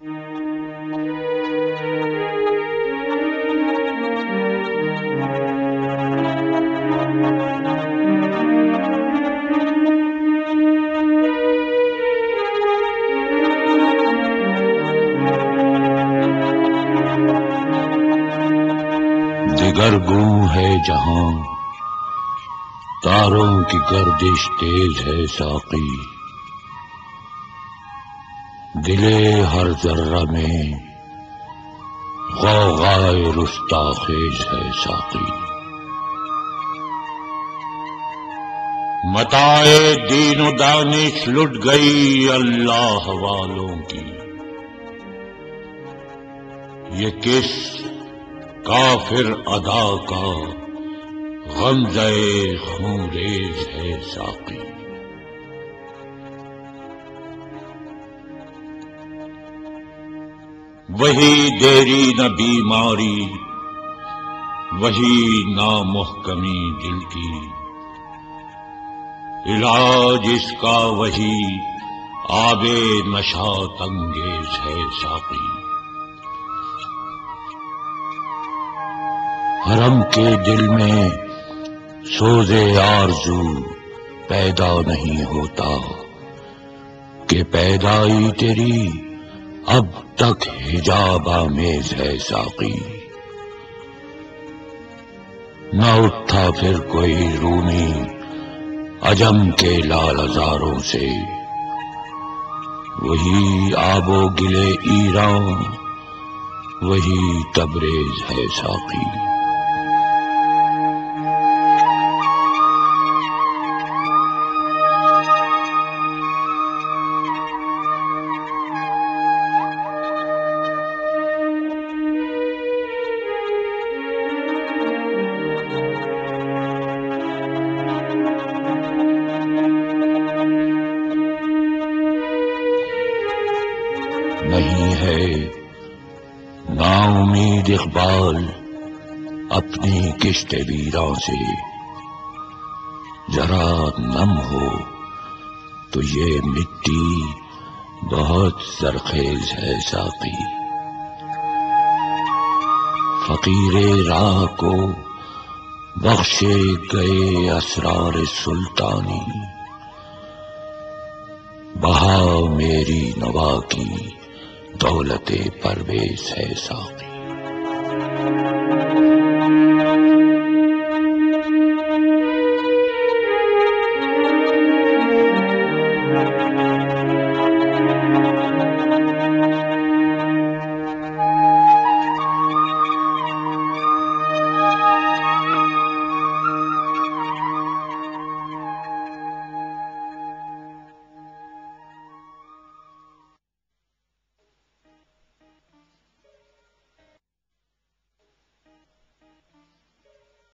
دگرگوں ہے جہاں تاروں کی گردش تیز ہے ساقی، دلے ہر ذرہ میں غوغائے رستا خیز ہے ساقی۔ متاع دین و دانش لٹ گئی اللہ والوں کی، یہ کس کافر ادا کا غمزہ خون ریز ہے ساقی۔ وہی دیری نہ بیماری، وہی نامحکمی دل کی، علاج اس کا وہی آب نشاط انگیز ہے ساقی۔ حرم کے دل میں سوز آرزو پیدا نہیں ہوتا کہ پیدائی تیری اب تک حجاب آمیز ہے ساقی۔ نہ اٹھا پھر کوئی رومی عجم کے لال ہزاروں سے، وہی آب و گلے ایران وہی تبریز ہے ساقی۔ نہیں ہے نا امید اقبال اپنی کشت ویراں سے، ذرا نم ہو تو یہ مٹی بہت زرخیز ہے ساقی۔ فقیر راہ کو بخشے گئے اسرار سلطانی، بہا میری نوا کی دولت پرویز ہے ساقی۔